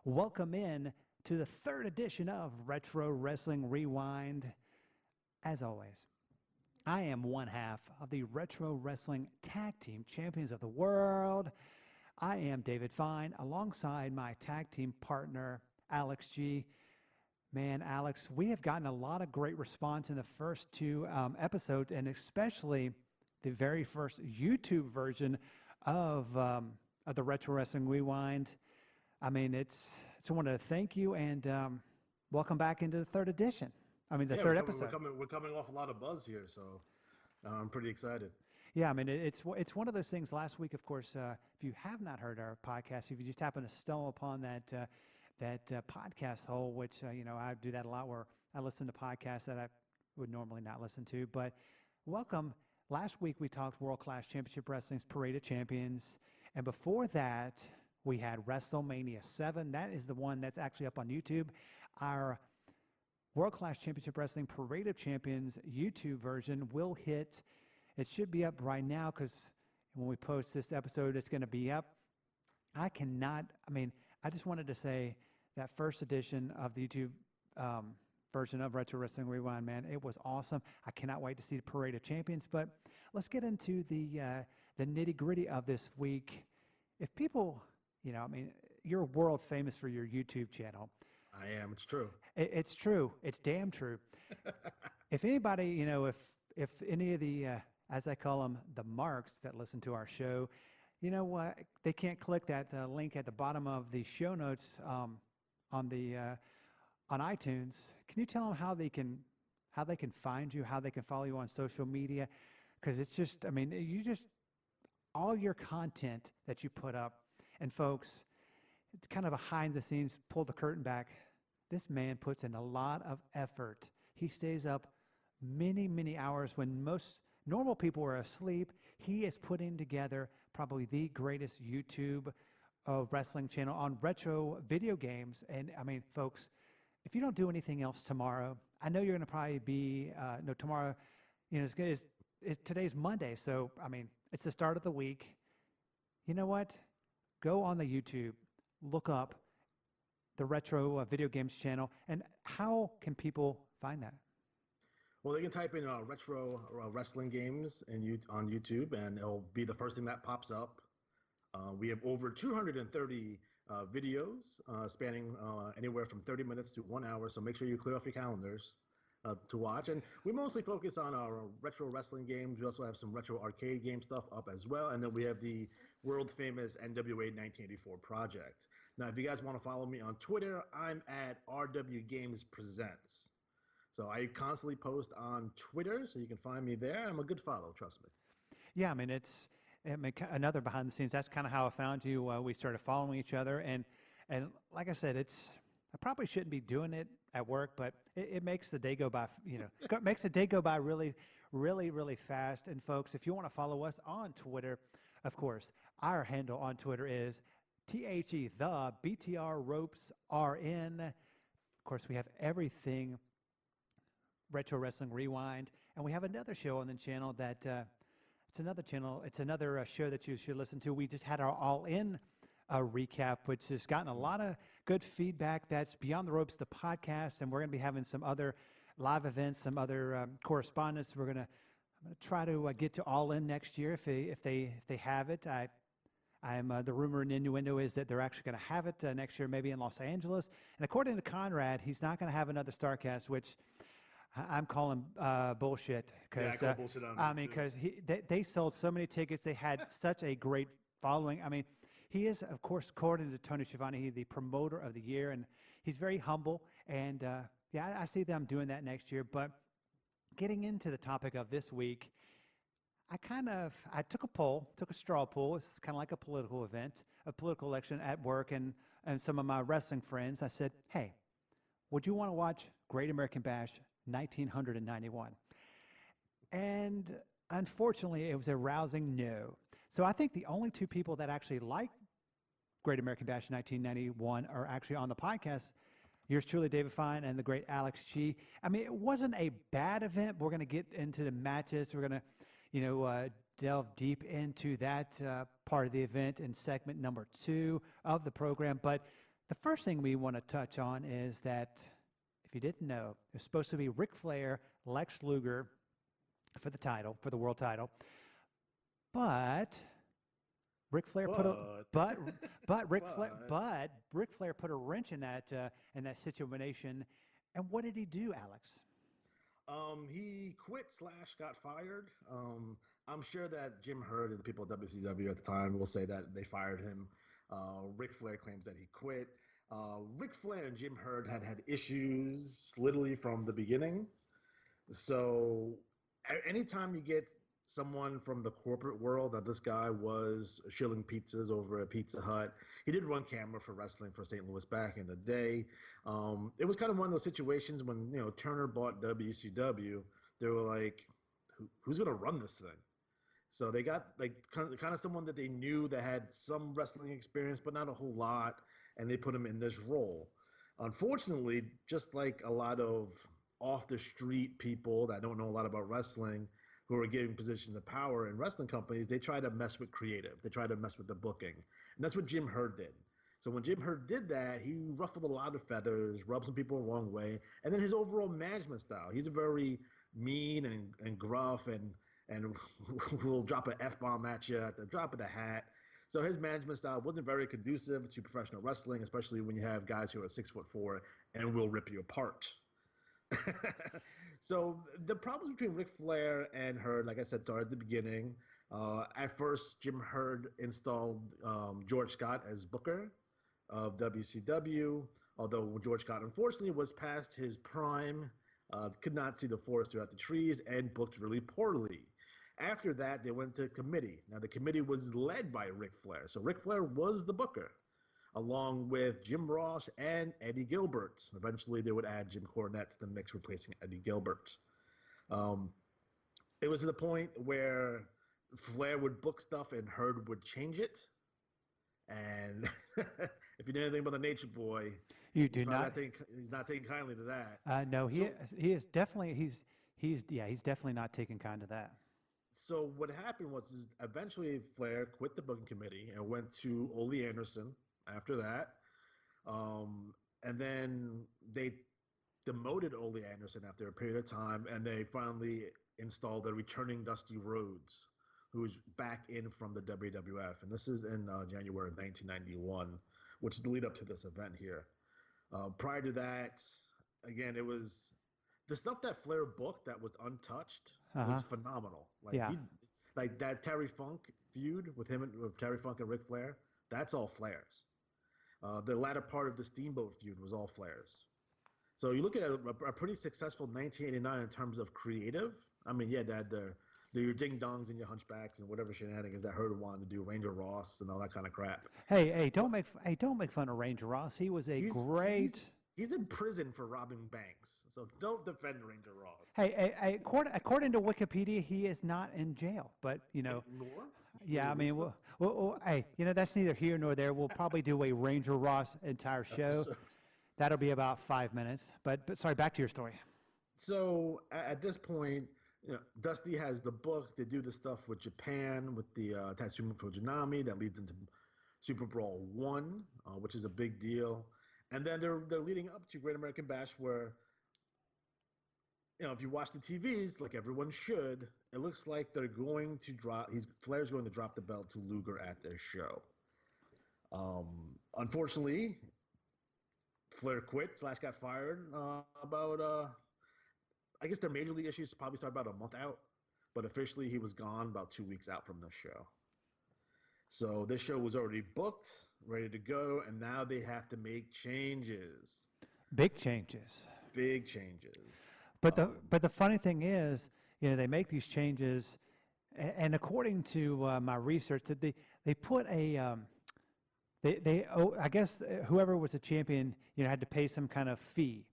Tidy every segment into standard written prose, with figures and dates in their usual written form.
welcome in to the third edition of Retro Wrestling Rewind. As always, I am one half of the Retro Wrestling Tag Team Champions of the World. I am David Fine, alongside my tag team partner, Alex G. Man, Alex, we have gotten a lot of great response in the first two episodes, and especially the very first YouTube version of the Retro Wrestling Rewind. I mean, I want to thank you and welcome back into the third edition. The third episode. We're coming off a lot of buzz here, so I'm pretty excited. Yeah, I mean, it's one of those things. Last week, of course, if you have not heard our podcast, if you just happen to stumble upon that podcast hole, which I do that a lot, where I listen to podcasts that I would normally not listen to. But welcome. Last week we talked World Class Championship Wrestling's Parade of Champions, and before that we had WrestleMania 7. That is the one that's actually up on YouTube. Our World Class Championship Wrestling Parade of Champions YouTube version will hit. It should be up right now, because when we post this episode, it's going to be up. I just wanted to say that first edition of the YouTube version of Retro Wrestling Rewind, man, it was awesome. I cannot wait to see the Parade of Champions. But let's get into the nitty-gritty of this week. If people, you're world famous for your YouTube channel. I am. It's true. It's true. It's damn true. If anybody, if any of the, as I call them, the marks that listen to our show, you know what? They can't click that link at the bottom of the show notes on iTunes. Can you tell them how they can find you, how they can follow you on social media? Because it's just, all your content that you put up, and folks, it's kind of behind the scenes, pull the curtain back. This man puts in a lot of effort. He stays up many, many hours when most normal people are asleep. He is putting together probably the greatest YouTube wrestling channel on retro video games. And folks, if you don't do anything else tomorrow, I know you're going to probably be, tomorrow, today's Monday. So, it's the start of the week. You know what? Go on the YouTube, look up the Retro Video Games channel. And how can people find that? Well, they can type in retro wrestling games on YouTube, and it'll be the first thing that pops up. We have over 230 videos spanning anywhere from 30 minutes to 1 hour, so make sure you clear off your calendars to watch. And we mostly focus on our retro wrestling games. We also have some retro arcade game stuff up as well, and then we have the world-famous NWA 1984 project. Now, if you guys want to follow me on Twitter, I'm at RW Games Presents. So I constantly post on Twitter, so you can find me there. I'm a good follow, trust me. Yeah, it's another behind the scenes. That's kind of how I found you. We started following each other, and like I said, I probably shouldn't be doing it at work, but it makes the day go by. Makes the day go by really, really, really fast. And folks, if you want to follow us on Twitter, of course, our handle on Twitter is THE the BTR Ropes RN. Of course, we have everything Retro Wrestling Rewind, and we have another show on the channel that it's another show that you should listen to. We just had our All In recap, which has gotten a lot of good feedback. That's Beyond the Ropes, the podcast, and we're going to be having some other live events, some other correspondence. I'm going to try to get to All In next year if they have it. The rumor and innuendo is that they're actually going to have it next year, maybe in Los Angeles. And according to Conrad, he's not going to have another StarCast, which I'm calling bullshit. Cause, I call bullshit on because they sold so many tickets. They had such a great following. He is, of course, according to Tony Schiavone, the promoter of the year, and he's very humble. And I see them doing that next year. But getting into the topic of this week, I took a straw poll. It's kind of like a political event, a political election at work, and some of my wrestling friends. I said, hey, would you want to watch Great American Bash 1991? And unfortunately, it was a rousing no. So I think the only two people that actually like Great American Bash 1991 are actually on the podcast. Yours truly, David Fine, and the great Alex G. It wasn't a bad event. We're going to get into the matches. We're going to, delve deep into that part of the event in segment number 2 of the program. But The first thing we want to touch on is that, if you didn't know, it was supposed to be Ric Flair, Lex Luger for the title, for the world title, but Ric Flair put a But, but but but Ric Flair put a wrench in that situation. And what did he do, Alex? he quit slash got fired. I'm sure that Jim Herd and the people at WCW at the time will say that they fired him. Ric Flair claims that he quit. Ric Flair and Jim Herd had issues literally from the beginning. So anytime you get someone from the corporate world, that this guy was shilling pizzas over at Pizza Hut. He did run camera for wrestling for St. Louis back in the day. It was kind of one of those situations when Turner bought WCW. They were like, who's going to run this thing? So they got like kind of someone that they knew that had some wrestling experience, but not a whole lot, and they put him in this role. Unfortunately, just like a lot of off the street people that don't know a lot about wrestling who are getting positions of power in wrestling companies, they try to mess with creative. They try to mess with the booking. And that's what Jim Herd did. So when Jim Herd did that, he ruffled a lot of feathers, rubbed some people the wrong way. And then his overall management style, he's a very mean and gruff and will drop an F-bomb at you at the drop of the hat. So his management style wasn't very conducive to professional wrestling, especially when you have guys who are 6'4" and will rip you apart. So the problems between Ric Flair and Herd, like I said, started at the beginning. At first, Jim Herd installed George Scott as booker of WCW, although George Scott unfortunately was past his prime, could not see the forest throughout the trees, and booked really poorly. After that, they went to committee. Now, the committee was led by Ric Flair. So Ric Flair was the booker, along with Jim Ross and Eddie Gilbert. Eventually, they would add Jim Cornette to the mix, replacing Eddie Gilbert. It was to the point where Flair would book stuff and Herd would change it. And if you know anything about the Nature Boy, You do not. he's not taking kindly to that. No, So, he is definitely he's definitely not taking kind of that. so what happened was is eventually Flair quit the booking committee and went to Ole Anderson after that. And then they demoted Ole Anderson after a period of time, and they finally installed a returning Dusty Rhodes, who is back in from the WWF. And this is in January of 1991, which is the lead up to this event here. Prior to that, again, it was the stuff that Flair booked that was untouched was phenomenal. Like Yeah. like that Terry Funk feud with Terry Funk and Ric Flair. That's all Flair's. The latter part of the Steamboat feud was all Flair's. So you look at a pretty successful 1989 in terms of creative. I mean, yeah, they had your ding dongs and your hunchbacks and whatever shenanigans that Herd wanted to do, Ranger Ross and all that kind of crap. Hey, don't make fun of Ranger Ross. He was a He's great. he's in prison for robbing banks, so don't defend Ranger Ross. Hey, according to Wikipedia, he is not in jail. But Nor yeah, I mean, hey, that's neither here nor there. We'll probably do a Ranger Ross entire show. That'll be about 5 minutes. But sorry, back to your story. So at this point, Dusty has the book. They do the stuff with Japan with the Tatsumi Fujinami that leads into Super Brawl 1, which is a big deal. And then they're leading up to Great American Bash, where if you watch the TVs, like everyone should, it looks like they're going to drop. Flair's going to drop the belt to Luger at their show. Unfortunately, Flair quit / got fired about. I guess their major league issues probably started about a month out, but officially he was gone about 2 weeks out from the show. So this show was already booked, ready to go, and now they have to make changes. Big changes. Big changes. But the funny thing is, they make these changes, and according to my research, that they put a I guess whoever was a champion, had to pay some kind of fee,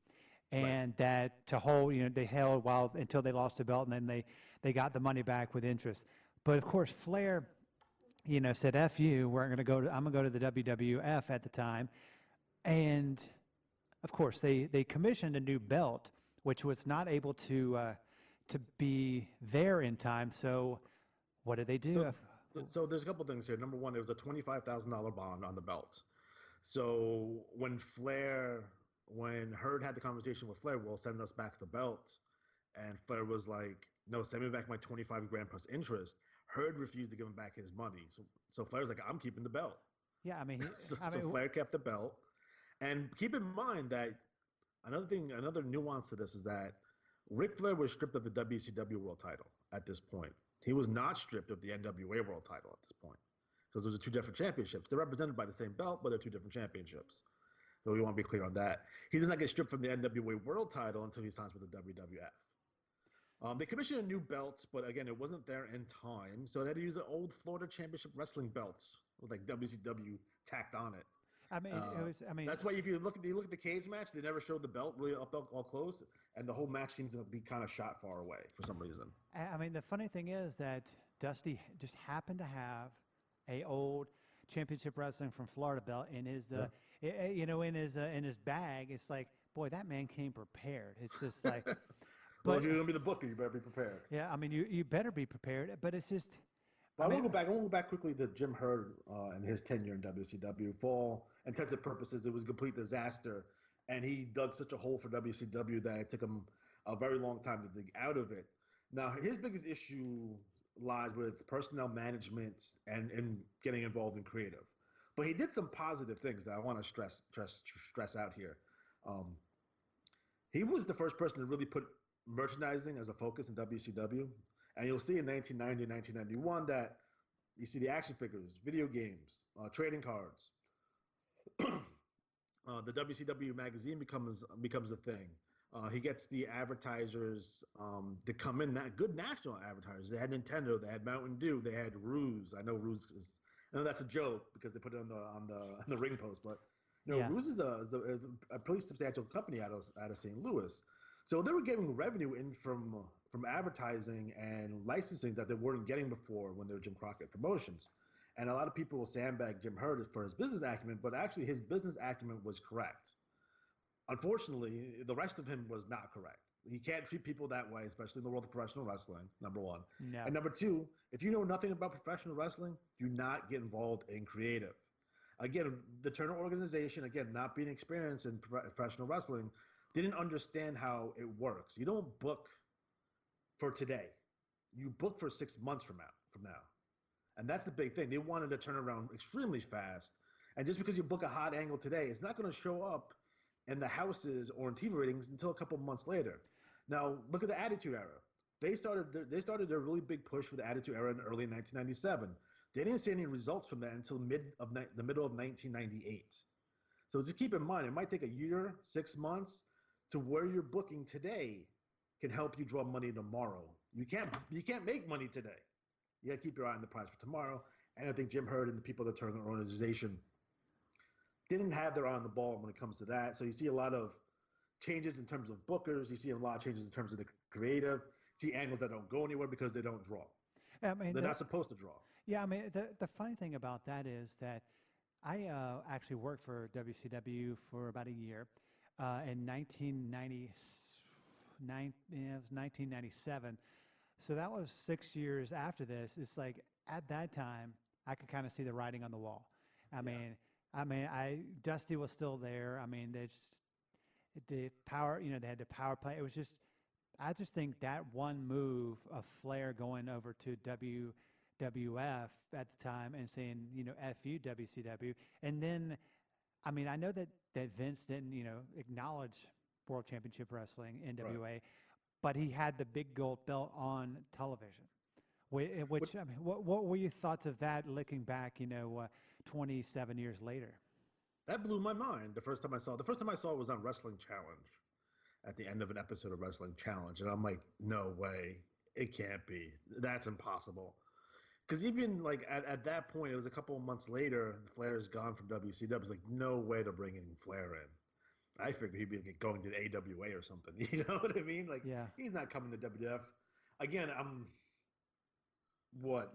and that to hold, they held until they lost the belt, and then they got the money back with interest. But of course, Flair, said, "F you, I'm gonna go to the WWF at the time," and of course they commissioned a new belt, which was not able to be there in time. So what did they do? So there's a couple things here. Number one, it was a $25,000 bond on the belt. So when Hurd had the conversation with Flair, well, send us back the belt, and Flair was like, no, send me back my 25 grand plus interest. Hurd refused to give him back his money. So Flair's like, I'm keeping the belt. Yeah, I mean, So Flair kept the belt. And keep in mind that another nuance to this is that Ric Flair was stripped of the WCW World Title at this point. He was not stripped of the NWA World Title at this point because those are two different championships. They're represented by the same belt, but they're two different championships. So we want to be clear on that. He does not get stripped from the NWA World Title until he signs with the WWF. They commissioned a new belt, but again, it wasn't there in time, so they had to use the old Florida Championship Wrestling belts with like WCW tacked on it. I mean, it was. I mean, That's why if you look at the cage match, they never showed the belt really up all close, and the whole match seems to be kind of shot far away for some reason. I mean, the funny thing is that Dusty just happened to have a old championship wrestling from Florida belt in his, in his bag. It's like, boy, that man came prepared. It's just like, well, if you're gonna be the booker, you better be prepared. Yeah, I mean, you better be prepared. But it's just. I want to go back quickly to Jim Herd and his tenure in WCW. For all intents and purposes, it was a complete disaster, and he dug such a hole for WCW that it took him a very long time to dig out of it. Now, his biggest issue lies with personnel management and getting involved in creative, but he did some positive things that I want to stress out here. He was the first person to really put merchandising as a focus in WCW. And you'll see in 1990 and 1991 that you see the action figures, video games, trading cards. The WCW magazine becomes a thing. He gets the advertisers to come in, good national advertisers. They had Nintendo, they had Mountain Dew, they had Ruse. I know Ruse is, I know that's a joke because they put it on the ring post, but Ruse is a pretty substantial company out of St. Louis. So they were getting revenue in from advertising and licensing that they weren't getting before when they were Jim Crockett Promotions. And a lot of people will sandbag Jim Herd for his business acumen, but actually his business acumen was correct. Unfortunately, the rest of him was not correct. You can't treat people that way, especially in the world of professional wrestling, number one. No. And number two, if you know nothing about professional wrestling, do not get involved in creative. Again, the Turner organization, again, not being experienced in professional wrestling, didn't understand how it works. You don't book for today. You book for 6 months from now. And that's the big thing. They wanted to turn around extremely fast. And just because you book a hot angle today, it's not going to show up in the houses or in TV ratings until a couple of months later. Now, look at the Attitude Era. They started their really big push for the Attitude Era in early 1997. They didn't see any results from that until the middle of 1998. So just keep in mind, it might take a year, 6 months, to where you're booking today can help you draw money tomorrow. You can't make money today. You got to keep your eye on the prize for tomorrow. And I think Jim Herd and the people that turn the organization didn't have their eye on the ball when it comes to that. So you see a lot of changes in terms of bookers. You see a lot of changes in terms of the creative. You see angles that don't go anywhere because they don't draw. I mean, they're not supposed to draw. Yeah, I mean, the funny thing about that is that I actually worked for WCW for about a year. In 1997. So that was 6 years after this. It's like at that time, I could kind of see the writing on the wall. Dusty was still there. I mean, the power, they had the power play. It was just, I just think that one move of Flair going over to WWF at the time and saying, F you, WCW. And then, I mean, I know that Vince didn't, acknowledge World Championship Wrestling, NWA, right, but he had the big gold belt on television. Which I mean, what were your thoughts of that looking back, 27 years later? That blew my mind the first time I saw it. The first time I saw it was on Wrestling Challenge at the end of an episode of Wrestling Challenge. And I'm like, no way. It can't be. That's impossible. Because even like at that point, it was a couple of months later, Flair is gone from WCW. It's like, no way they're bringing Flair in. I figured he'd be like going to the AWA or something. You know what I mean? Like, yeah, he's not coming to WWF. Again, I'm,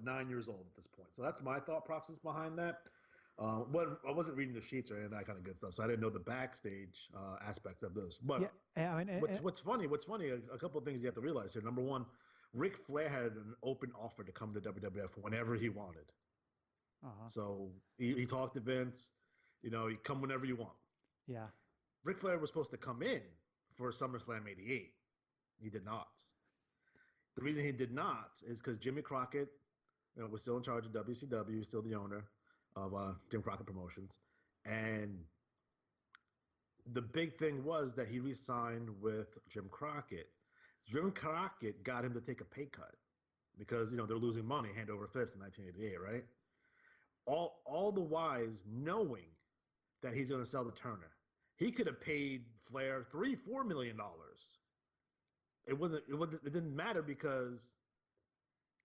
9 years old at this point. So that's my thought process behind that. But I wasn't reading the sheets or any of that kind of good stuff, so I didn't know the backstage aspects of this. But yeah, I mean, what's funny, a couple of things you have to realize here. Number one, Ric Flair had an open offer to come to WWF whenever he wanted. So he talked to Vince. You come whenever you want. Yeah. Ric Flair was supposed to come in for SummerSlam '88. He did not. The reason he did not is because Jimmy Crockett was still in charge of WCW, still the owner of Jim Crockett Promotions. And the big thing was that he re-signed with Jim Crockett. Jim Crockett got him to take a pay cut because they're losing money hand over fist in 1988, right? All the wise knowing that he's going to sell to Turner. He could have paid Flair $3-4 million. It didn't matter because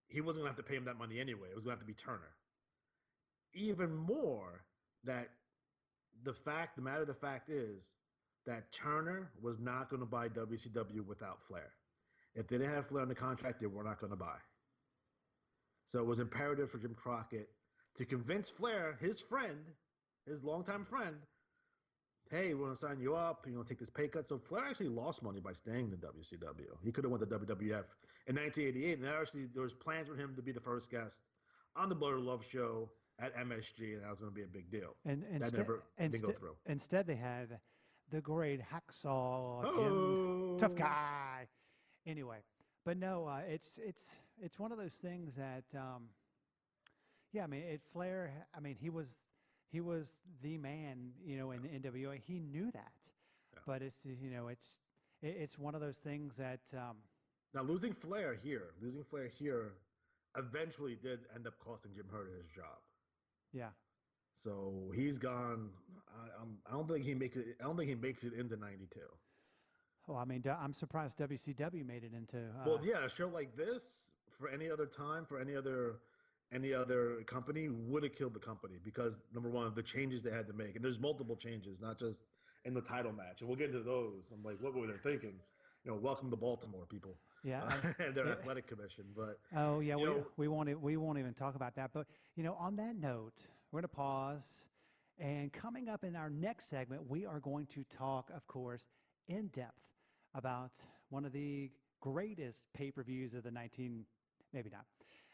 he wasn't going to have to pay him that money anyway. It was going to have to be Turner. Even more that the fact is that Turner was not going to buy WCW without Flair. If they didn't have Flair on the contract, they were not going to buy. So it was imperative for Jim Crockett to convince Flair, his friend, his longtime friend, hey, we're going to sign you up. You're going to take this pay cut. So Flair actually lost money by staying in WCW. He could have went to WWF in 1988, and there was plans for him to be the first guest on the Blood or Love show at MSG, and that was going to be a big deal. And that never didn't go through. Instead, they had the great Hacksaw Jim, tough guy. Anyway, but no, it's one of those things that, yeah, I mean, Flair. I mean, he was the man, in the NWA. He knew that, Yeah. but it's one of those things that. Now losing Flair here eventually did end up costing Jim Hurt his job. Yeah. So he's gone. I don't think he makes it. I don't think he makes it into '92. Oh, I mean, I'm surprised WCW made it into. Well, yeah, a show like this for any other time, for any other company would have killed the company because number one, the changes they had to make, and there's multiple changes, not just in the title match, and we'll get into those. I'm like, what were they thinking? Welcome to Baltimore, people. Yeah, and their athletic commission. But oh yeah, we won't even talk about that. But on that note, we're going to pause, and coming up in our next segment, we are going to talk, of course, in depth about one of the greatest pay-per-views of the 1990s.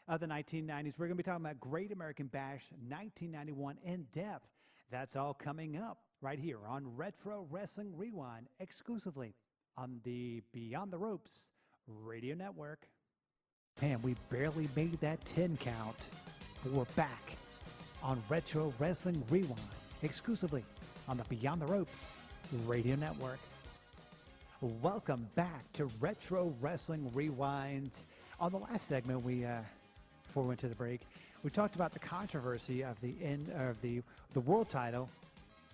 We're going to be talking about Great American Bash 1991 in depth. That's all coming up right here on Retro Wrestling Rewind, exclusively on the Beyond the Ropes Radio Network. And we barely made that 10 count, but we're back on Retro Wrestling Rewind, exclusively on the Beyond the Ropes Radio Network. Welcome back to Retro Wrestling Rewind. On the last segment, before we went to the break, we talked about the controversy of the end of the world title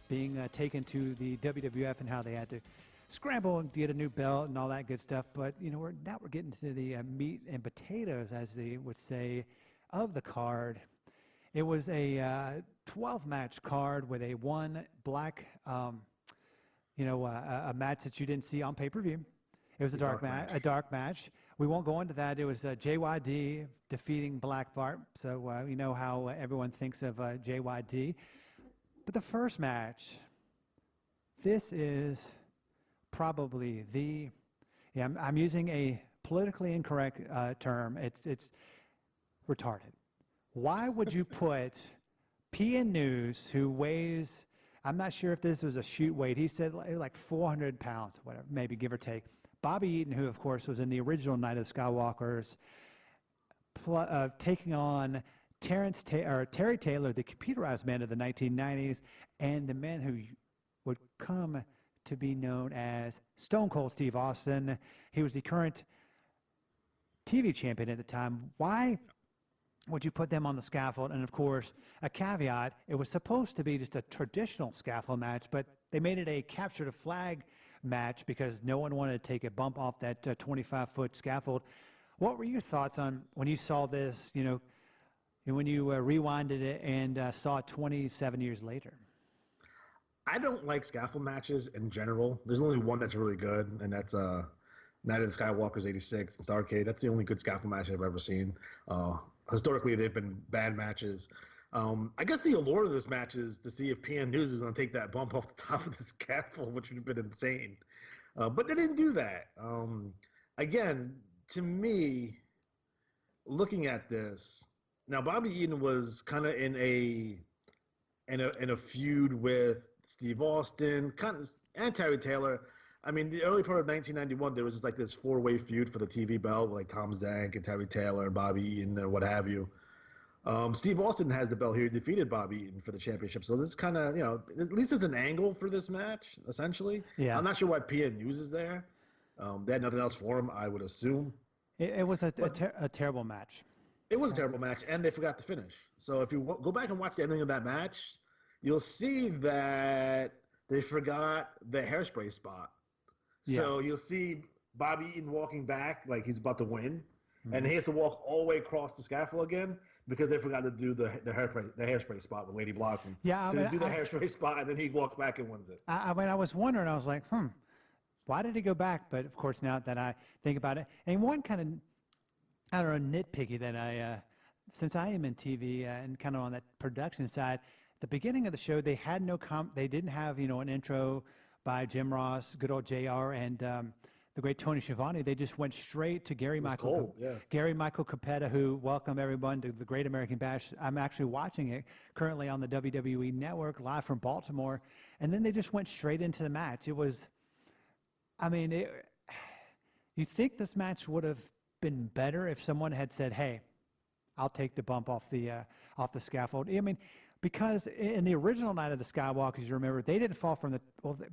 being taken to the WWF and how they had to scramble and get a new belt and all that good stuff. But we're getting to the meat and potatoes, as they would say, of the card. It was a 12-match card with a one black, a match that you didn't see on pay-per-view. It was a dark match. We won't go into that. It was JYD defeating Black Bart. So you know how everyone thinks of JYD. But the first match, this is probably I'm using a politically incorrect term. It's retarded. Why would you put PN News, who weighs, I'm not sure if this was a shoot weight, he said like 400 pounds, whatever, maybe give or take. Bobby Eaton, who of course was in the original Night of the Skywalkers, taking on Terry Taylor, the computerized man of the 1990s, and the man who would come to be known as Stone Cold Steve Austin. He was the current TV champion at the time. Why would you put them on the scaffold? And of course, a caveat, it was supposed to be just a traditional scaffold match, but they made it a capture the flag match because no one wanted to take a bump off that 25-foot scaffold. What were your thoughts on when you saw this, when you rewinded it and saw it 27 years later? I don't like scaffold matches in general. There's only one that's really good, and that's Night of the Skywalkers '86 in Starrcade. That's the only good scaffold match I've ever seen. Historically, they've been bad matches. I guess the allure of this match is to see if PN News is going to take that bump off the top of the scaffold, which would have been insane. But they didn't do that. Again, to me, looking at this, now Bobby Eaton was kind of in a and a feud with Steve Austin, and Terry Taylor. I mean, the early part of 1991, there was just like this four-way feud for the TV belt, with like Tom Zank and Terry Taylor and Bobby Eaton and what have you. Steve Austin has the belt here. He defeated Bobby Eaton for the championship. So this is kind of, at least it's an angle for this match, essentially. Yeah. I'm not sure why PN News is there. They had nothing else for him, I would assume. It was a terrible match. It was a terrible match, and they forgot to finish. So if you go back and watch the ending of that match, you'll see that they forgot the hairspray spot. Yeah. So you'll see Bobby Eaton walking back like he's about to win, and he has to walk all the way across the scaffold again because they forgot to do the hairspray spot with Lady Blossom. Yeah, so they do the hairspray spot, and then he walks back and wins it. I mean, I was wondering. I was like, why did he go back? But of course, now that I think about it, and one kind of, I don't know, nitpicky that since I am in TV and kind of on that production side, the beginning of the show they had they didn't have an intro by Jim Ross, good old JR, and the great Tony Schiavone. They just went straight to Gary Michael Capetta, who welcome everyone to the Great American Bash. I'm actually watching it currently on the WWE Network live from Baltimore, and then they just went straight into the match. It was, I mean, you think this match would have been better if someone had said, "Hey, I'll take the bump off the scaffold." I mean, because in the original Night of the Skywalkers, you remember, they didn't fall from they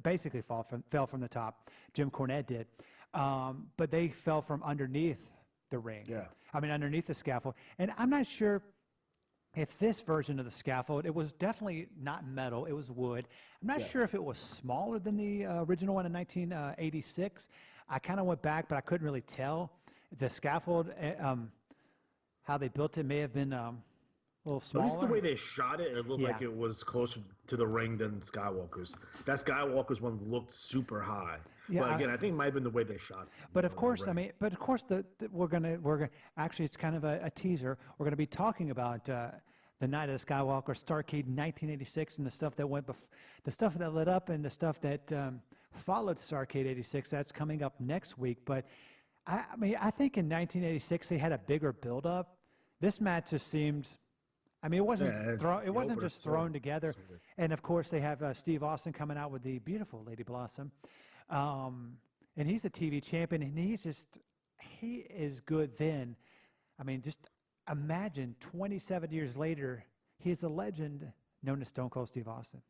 basically fell from the top. Jim Cornette did, but they fell from underneath the ring. Yeah. I mean, underneath the scaffold. And I'm not sure if this version of the scaffold, it was definitely not metal, it was wood. I'm not sure if it was smaller than the original one in 1986. I kind of went back, but I couldn't really tell. The scaffold, how they built it may have been a little smaller. At least the way they shot it, it looked like it was closer to the ring than Skywalker's. That Skywalker's one looked super high. Yeah, but again, I think it might have been the way they shot it. But of course, we're gonna actually, it's kind of a teaser. We're gonna be talking about the Night of the Skywalker, Starrcade 1986, and the stuff that the stuff that led up, and the stuff that followed Starrcade '86. That's coming up next week. But I mean, I think in 1986 they had a bigger build-up. This match just seemed. I mean, it wasn't just thrown together. And of course, they have Steve Austin coming out with the beautiful Lady Blossom, and he's a TV champion, and he is good. Then, I mean, just imagine 27 years later, he's a legend known as Stone Cold Steve Austin.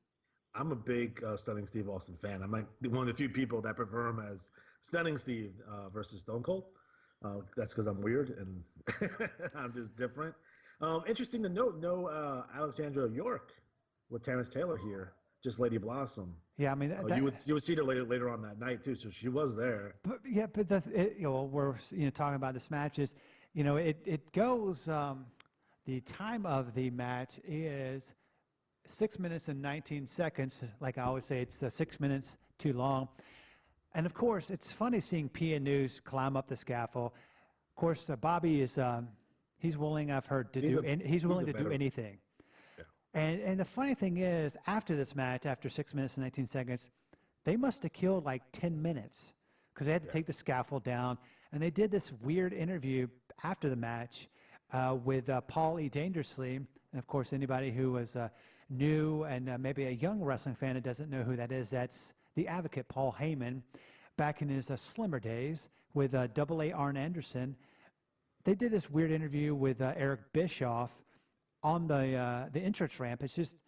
I'm a big Stunning Steve Austin fan. I'm like one of the few people that prefer him as Stunning Steve versus Stone Cold. That's because I'm weird and I'm just different. Interesting to note, no Alexandra York with Terrence Taylor here, just Lady Blossom. Yeah, I mean, you would see her later on that night too, so she was there. But we're talking about this match is, it goes. The time of the match is 6 minutes and 19 seconds. Like I always say, it's 6 minutes too long. And of course, it's funny seeing PN News climb up the scaffold. Of course, Bobby is. He's willing, I've heard, he's willing to do anything. Yeah. And the funny thing is, after this match, after 6 minutes and 19 seconds, they must have killed like 10 minutes because they had to take the scaffold down. And they did this weird interview after the match with Paul E. Dangerously. And of course, anybody who was new and maybe a young wrestling fan that doesn't know who that is, that's the Advocate Paul Heyman back in his slimmer days with AA Arn Anderson. They did this weird interview with Eric Bischoff on the entrance ramp. It's just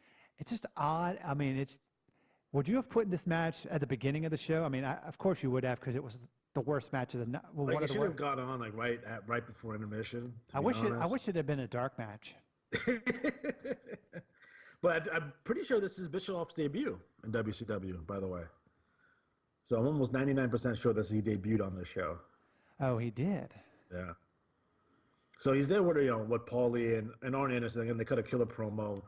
odd. I mean, would you have put this match at the beginning of the show? I mean, of course you would have, because it was the worst match of the night. Well, it should have gone on like right before intermission. I wish it had been a dark match. But I'm pretty sure this is Bischoff's debut in WCW, by the way. So I'm almost 99% sure that he debuted on this show. Oh, he did. Yeah. So he's there with Paulie and Arn Anderson, and they cut a killer promo.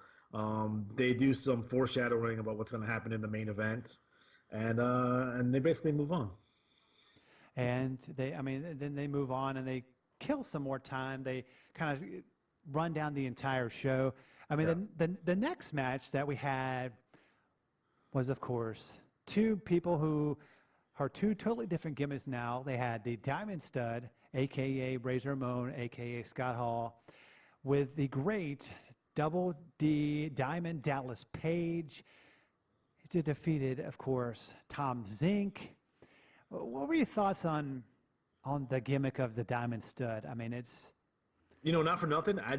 They do some foreshadowing about what's going to happen in the main event, and they basically move on. And then they move on and they kill some more time. They kind of run down the entire show. I mean, the next match that we had was, of course, two people who are two totally different gimmicks now. They had the Diamond Stud, a.k.a. Razor Ramon, a.k.a. Scott Hall, with the great Double D Diamond Dallas Page. He defeated, of course, Tom Zink. What were your thoughts on the gimmick of the Diamond Stud? I mean, it's Not for nothing. I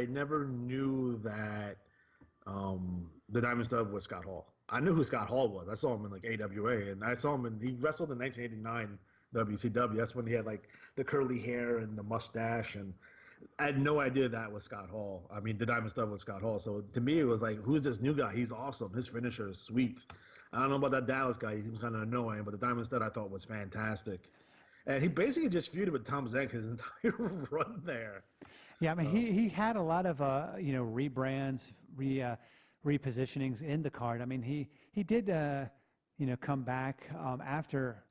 never knew that the Diamond Stud was Scott Hall. I knew who Scott Hall was. I saw him in like AWA, and I saw him he wrestled in 1989 WCW. That's when he had like the curly hair and the mustache, and I had no idea that was Scott Hall. I mean, the Diamond Stud was Scott Hall. So to me, it was like, who's this new guy? He's awesome. His finisher is sweet. I don't know about that Dallas guy. He seems kind of annoying, but the Diamond Stud I thought was fantastic. And he basically just feuded with Tom Zenk his entire run there. yeah. I mean, he had a lot of rebrands, repositionings in the card. I mean, he did come back after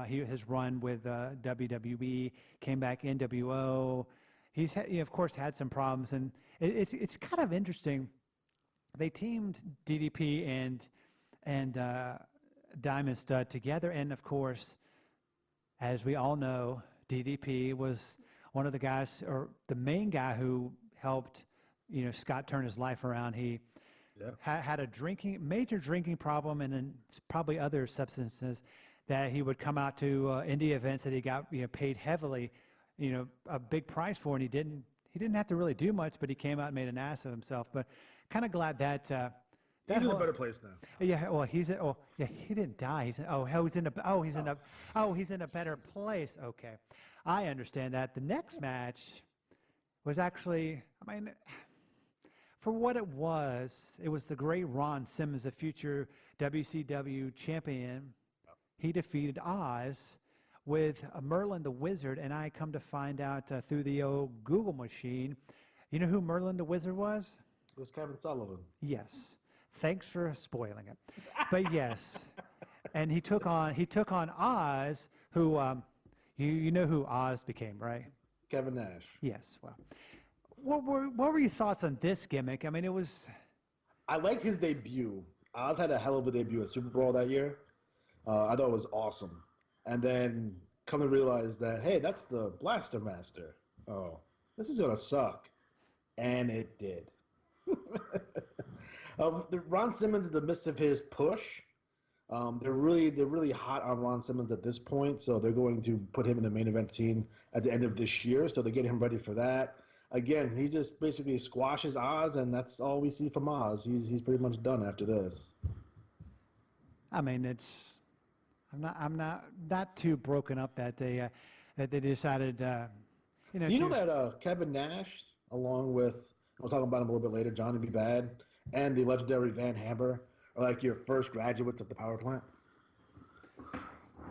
his run with WWE, came back NWO. He's of course had some problems, and it's kind of interesting. They teamed DDP and Diamond Stud together, and of course, as we all know, DDP was one of the guys, or the main guy who helped, Scott turn his life around. He had a major drinking problem, and then probably other substances that he would come out to indie events that he got paid heavily, a big price for, and he didn't have to really do much, but he came out and made an ass of himself. But kind of glad that. He's in a better place now. Yeah, well, he didn't die. He's in a better place. Okay, I understand that. The next match was actually, I mean, for what it was the great Ron Simmons, the future WCW champion. He defeated Oz with Merlin the Wizard, and I come to find out through the old Google machine, you know who Merlin the Wizard was? It was Kevin Sullivan. Yes. Thanks for spoiling it. But yes, and he took on Oz, who you know who Oz became, right? Kevin Nash. Yes. Well, what were your thoughts on this gimmick? I mean, it was. I liked his debut. Oz had a hell of a debut at Super Bowl that year. I thought it was awesome, and then come to realize that, hey, that's the Blaster Master. Oh, this is gonna suck, and it did. Ron Simmons, in the midst of his push, they're really hot on Ron Simmons at this point, so they're going to put him in the main event scene at the end of this year. So they get him ready for that. Again, he just basically squashes Oz, and that's all we see from Oz. He's pretty much done after this. I mean, I'm not too broken up that they decided. Do you know that Kevin Nash, along with, we'll talk about him a little bit later, Johnny B. Bad, and the legendary Van Hammer are like your first graduates of the power plant?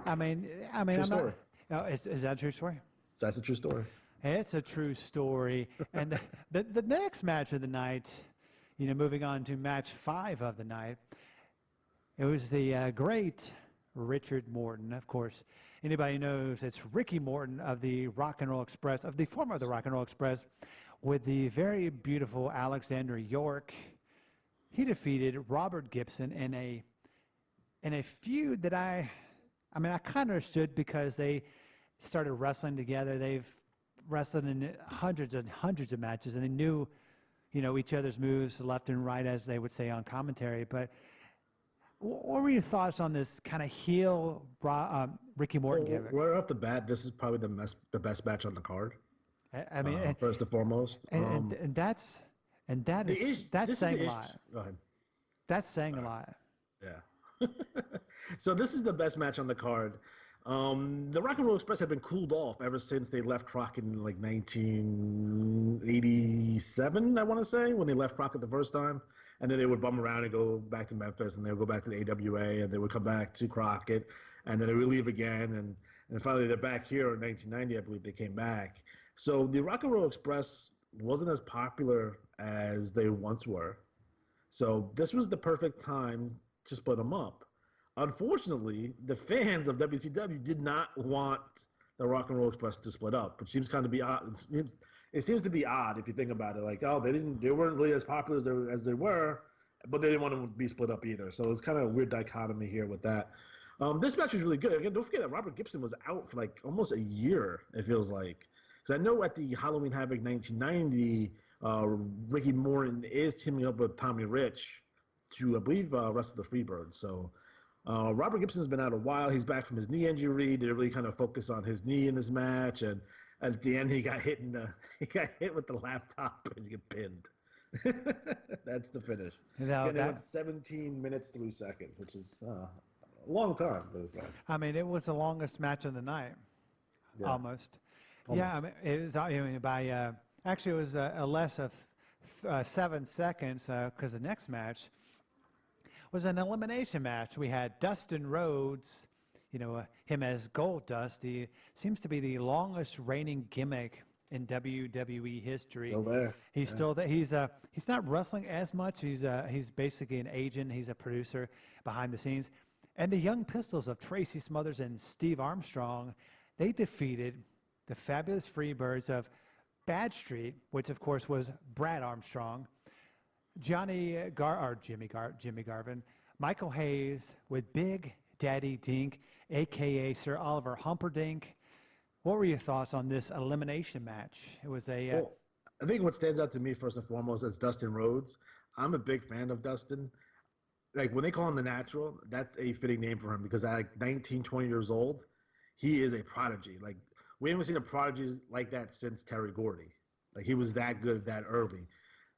I mean, True I'm story. not. Is that a true story? That's a true story. It's a true story. And the next match of the night, moving on to match 5 of the night, it was the great Richard Morton. Of course, anybody knows it's Ricky Morton of the Rock and Roll Express, of the former of the Rock and Roll Express, with the very beautiful Alexander York. He defeated Robert Gibson in a feud that I kind of understood because they started wrestling together. They've wrestled in hundreds and hundreds of matches, and they knew, each other's moves left and right, as they would say on commentary. But what were your thoughts on this kind of heel Ricky Morton gimmick? Right off the bat, this is probably the best match on the card. I mean, first and foremost, that's saying a lot. Go ahead. That's saying a lot. Yeah. So this is the best match on the card. The Rock and Roll Express had been cooled off ever since they left Crockett in like 1987, I want to say, when they left Crockett the first time. And then they would bum around and go back to Memphis, and they would go back to the AWA, and they would come back to Crockett, and then they would leave again. And finally, they're back here in 1990, I believe they came back. So the Rock and Roll Express wasn't as popular as they once were. So this was the perfect time to split them up. Unfortunately, the fans of WCW did not want the Rock and Roll Express to split up, which seems kind of be odd. It seems to be odd if you think about it. Like, oh, they weren't really as popular as they were, but they didn't want to be split up either. So it's kind of a weird dichotomy here with that. This match was really good. Again, don't forget that Robert Gibson was out for like almost a year, it feels like. Because I know at the Halloween Havoc 1990 uh, Ricky Morton is teaming up with Tommy Rich to, I believe, wrestle the Freebirds. So Robert Gibson's been out a while. He's back from his knee injury. They really kind of focus on his knee in this match, and at the end, he got hit he got hit with the laptop and get pinned. That's the finish. Getting it with 17 minutes 3 seconds, which is a long time for this match. I mean, it was the longest match of the night, almost. Yeah, I mean, it was. I mean, by actually, it was a less of 7 seconds because the next match was an elimination match. We had Dustin Rhodes, him as Gold Dust. He seems to be the longest reigning gimmick in WWE history. Still there. He's still there. He's not wrestling as much. He's basically an agent. He's a producer behind the scenes. And the Young Pistols of Tracy Smothers and Steve Armstrong, they defeated the Fabulous Freebirds of Bad Street, which of course was Brad Armstrong, Jimmy Garvin, Michael Hayes with Big Daddy Dink, a.k.a. Sir Oliver Humperdinck. What were your thoughts on this elimination match? It was I think what stands out to me first and foremost is Dustin Rhodes. I'm a big fan of Dustin. Like when they call him the Natural, that's a fitting name for him because at like 19, 20 years old, he is a prodigy. Like we haven't seen a prodigy like that since Terry Gordy. Like he was that good that early.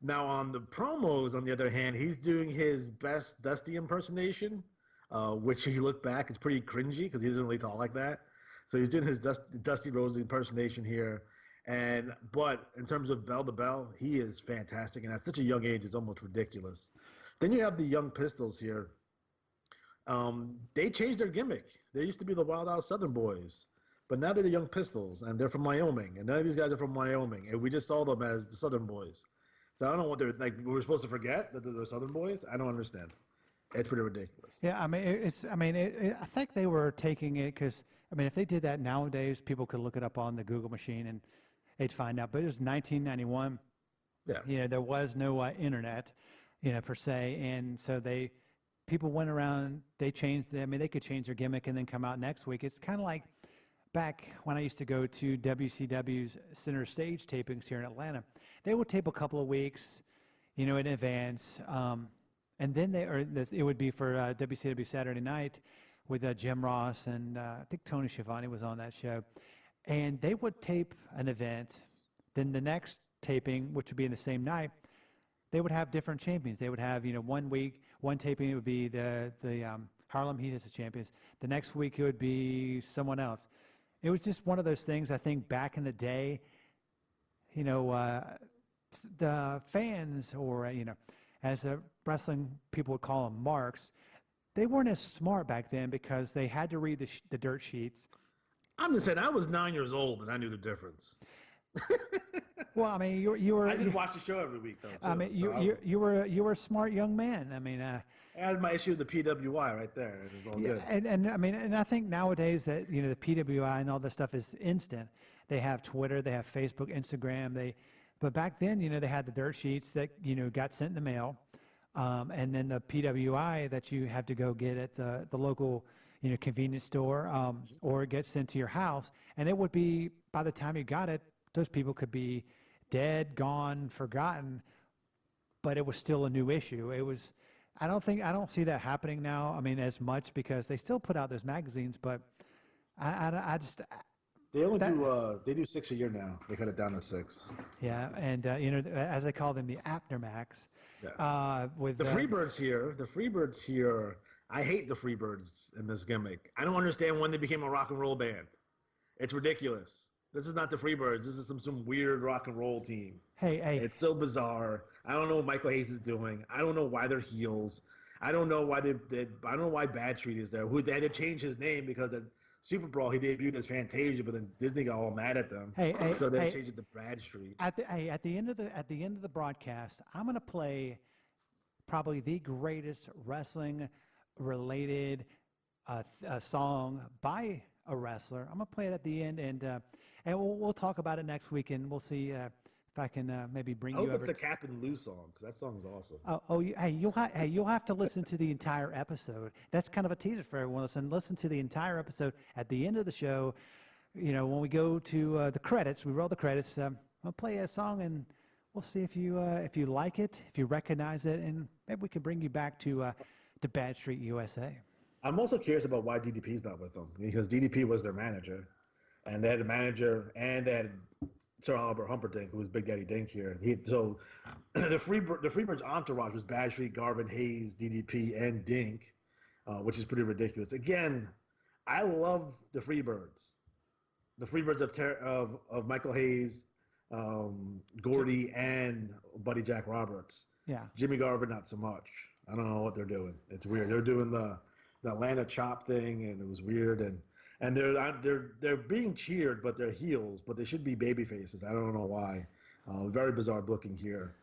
Now on the promos, on the other hand, he's doing his best Dusty impersonation, which if you look back, it's pretty cringy because he doesn't really talk like that. So he's doing his Dusty Rhodes impersonation here. But in terms of bell to bell, he is fantastic. And at such a young age, it's almost ridiculous. Then you have the Young Pistols here. They changed their gimmick. They used to be the Wild Out Southern Boys. But now they're the Young Pistols, and they're from Wyoming. And none of these guys are from Wyoming. And we just saw them as the Southern Boys. So I don't know what they're like. We're supposed to forget that they're Southern Boys? I don't understand. It's pretty ridiculous. Yeah, I mean, I think they were taking it because, I mean, if they did that nowadays, people could look it up on the Google machine and they'd find out. But it was 1991. Yeah. There was no internet, per se. And so people went around, they changed. I mean, they could change their gimmick and then come out next week. It's kind of like back when I used to go to WCW's Center Stage tapings here in Atlanta. They would tape a couple of weeks, in advance. And then it would be for WCW Saturday Night with Jim Ross and I think Tony Schiavone was on that show. And they would tape an event. Then the next taping, which would be in the same night, they would have different champions. They would have, 1 week, one taping it would be the Harlem Heat as the champions. The next week it would be someone else. It was just one of those things, I think, back in the day, the fans or, as wrestling people would call them, marks, they weren't as smart back then because they had to read the dirt sheets. I'm just saying, I was 9 years old and I knew the difference. Well, I mean, you were. I did watch the show every week, though. Too, I mean, you were a smart young man. I mean, I had my issue with the PWI right there. It was all good. And I mean, and I think nowadays that the PWI and all this stuff is instant. They have Twitter, they have Facebook, Instagram. But back then, they had the dirt sheets that got sent in the mail, and then the PWI that you have to go get at the local convenience store, or it gets sent to your house. And it would be, by the time you got it, those people could be dead, gone, forgotten, but it was still a new issue. I don't see that happening now. I mean, as much because they still put out those magazines, but I just. They do 6 a year now. They cut it down to 6. Yeah, and as they call them, the Aptermax. Yeah. With the Freebirds here, I hate the Freebirds in this gimmick. I don't understand when they became a rock and roll band. It's ridiculous. This is not the Freebirds. This is some weird rock and roll team. Hey. It's so bizarre. I don't know what Michael Hayes is doing. I don't know why they're heels. I don't know why I don't know why Bad Street is there. They had to change his name because at Super Brawl he debuted as Fantasia, but then Disney got all mad at them. So they changed it to Brad Street. At the end of the broadcast, I'm gonna play probably the greatest wrestling related song by a wrestler. I'm gonna play it at the end, and we'll talk about it next week, and we'll see if I can maybe bring you over. I hope it's the Captain Lou song because that song's awesome. You'll have to listen to the entire episode. That's kind of a teaser for everyone. Listen to the entire episode at the end of the show. When we go to the credits, we roll the credits. I'll play a song, and we'll see if you like it, if you recognize it, and maybe we can bring you back to Bad Street USA. I'm also curious about why DDP's not with them because DDP was their manager, and they had a manager, and they had Sir Albert Humperdinck, who was Big Daddy Dink here. So the Freebirds entourage was Bad Street, Garvin, Hayes, DDP, and Dink, which is pretty ridiculous. Again, I love the Freebirds. The Freebirds of Michael Hayes, Gordy, and Buddy Jack Roberts. Yeah. Jimmy Garvin, not so much. I don't know what they're doing. It's weird. They're doing the Atlanta chop thing, and it was weird. And they're being cheered, but they're heels, but they should be baby faces. I don't know why. Very bizarre booking here.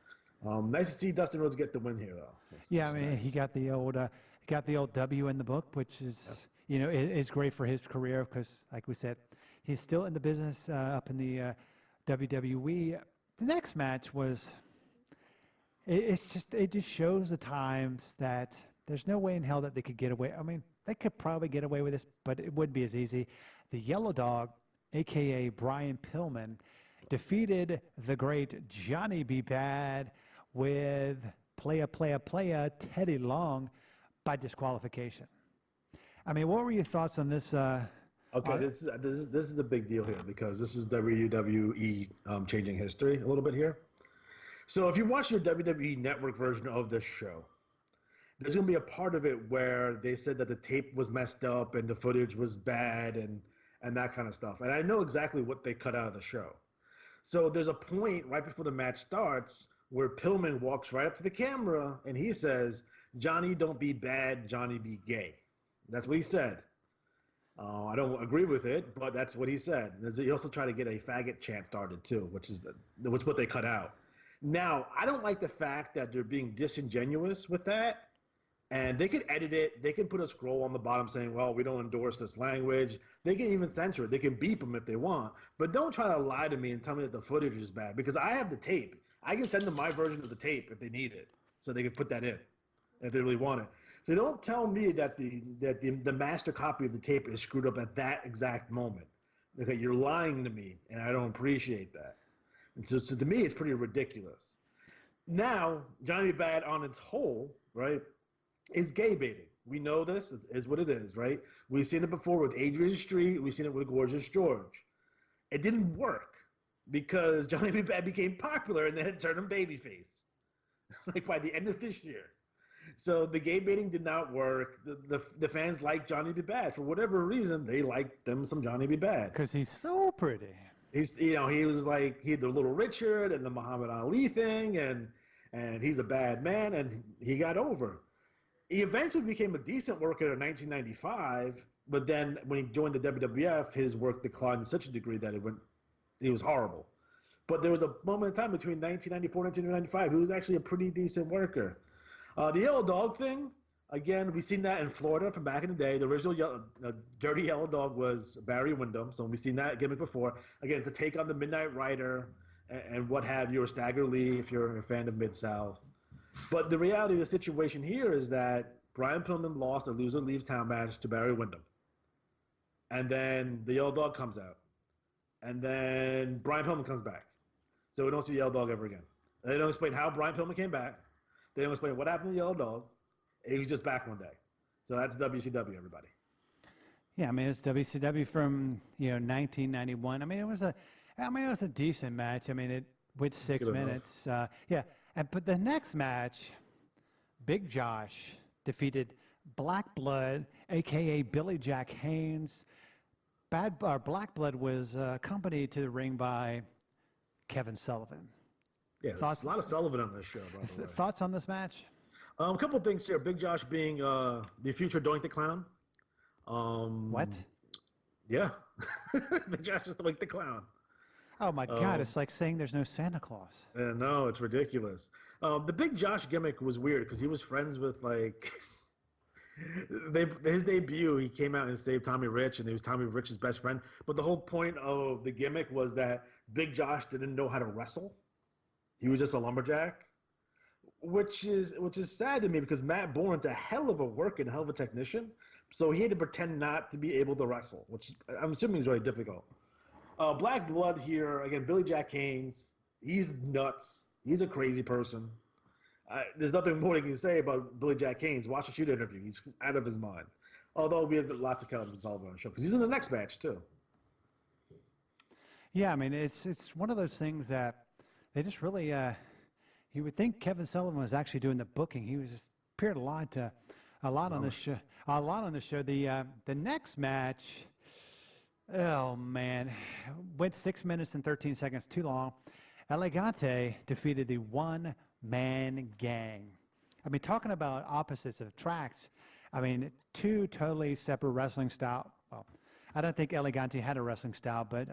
Nice to see Dustin Rhodes get the win here, though. Yeah, I mean, nice. He got the old W in the book, which is is great for his career because, like we said, he's still in the business up in the WWE. The next match was. It just shows the times that there's no way in hell that they could get away. I mean, they could probably get away with this, but it wouldn't be as easy. The Yellow Dog, a.k.a. Brian Pillman, defeated the great Johnny B. Bad with playa Teddy Long by disqualification. I mean, what were your thoughts on this? Okay, this is a big deal here because this is WWE changing history a little bit here. So if you watch your WWE Network version of this show, there's going to be a part of it where they said that the tape was messed up and the footage was bad and that kind of stuff. And I know exactly what they cut out of the show. So there's a point right before the match starts where Pillman walks right up to the camera and he says, "Johnny, don't be bad. Johnny, be gay." That's what he said. I don't agree with it, but that's what he said. He also tried to get a faggot chant started too, which was what they cut out. Now, I don't like the fact that they're being disingenuous with that, and they can edit it. They can put a scroll on the bottom saying, well, we don't endorse this language. They can even censor it. They can beep them if they want, but don't try to lie to me and tell me that the footage is bad because I have the tape. I can send them my version of the tape if they need it, so they can put that in if they really want it. So don't tell me that the master copy of the tape is screwed up at that exact moment. Okay, you're lying to me, and I don't appreciate that. And so to me, it's pretty ridiculous. Now, Johnny Bad on its whole, right, is gay baiting. We know this is what it is, right? We've seen it before with Adrian Street. We've seen it with Gorgeous George. It didn't work because Johnny B. Bad became popular and then it turned him babyface, like by the end of this year. So the gay baiting did not work. The fans liked Johnny B. Bad. For whatever reason, they liked them some Johnny B. Bad. Because he's so pretty. He was like he had the Little Richard and the Muhammad Ali thing, and he's a bad man, and he got over. He eventually became a decent worker in 1995, but then when he joined the WWF, his work declined to such a degree that it was horrible. But there was a moment in time between 1994 and 1995, he was actually a pretty decent worker. The Yellow Dog thing, again, we've seen that in Florida from back in the day. The original Dirty Yellow Dog was Barry Windham, so we've seen that gimmick before. Again, it's a take on the Midnight Rider and what have you, or Stagger Lee if you're a fan of Mid-South. But the reality of the situation here is that Brian Pillman lost a loser leaves town match to Barry Windham. And then the Yellow Dog comes out. And then Brian Pillman comes back. So we don't see the Yellow Dog ever again. They don't explain how Brian Pillman came back. They don't explain what happened to the Yellow Dog. He was just back one day. So that's WCW, everybody. Yeah, I mean, it's WCW from 1991. I mean, it was a decent match. I mean, it with 6 minutes. But the next match, Big Josh defeated Black Blood, aka Billy Jack Haynes. Black Blood was accompanied to the ring by Kevin Sullivan. Yeah, there's a lot of Sullivan on this show, by the way. Thoughts on this match? A couple of things here. Big Josh being the future Doink the Clown. What? Yeah. Big Josh is Doink the Clown. Oh, my God. It's like saying there's no Santa Claus. No, it's ridiculous. The Big Josh gimmick was weird because he was friends with, like... his debut, he came out and saved Tommy Rich, and he was Tommy Rich's best friend. But the whole point of the gimmick was that Big Josh didn't know how to wrestle. He was just a lumberjack, which is sad to me because Matt Bourne's a hell of a worker and a hell of a technician. So he had to pretend not to be able to wrestle, which I'm assuming is really difficult. Black Blood here, again, Billy Jack Haynes, he's nuts. He's a crazy person. There's nothing more you can say about Billy Jack Haynes. Watch the shoot interview. He's out of his mind. Although we have lots of Kevin Sullivan on the show because he's in the next match too. Yeah, I mean, it's one of those things that they just really. You would think Kevin Sullivan was actually doing the booking. He was just appeared a lot on the show. A lot on the show. The next match. Oh man, went 6 minutes and 13 seconds too long. Elegante defeated the one-man gang. I mean, talking about opposites of tracks. I mean, two totally separate wrestling style. Well, I don't think Elegante had a wrestling style, but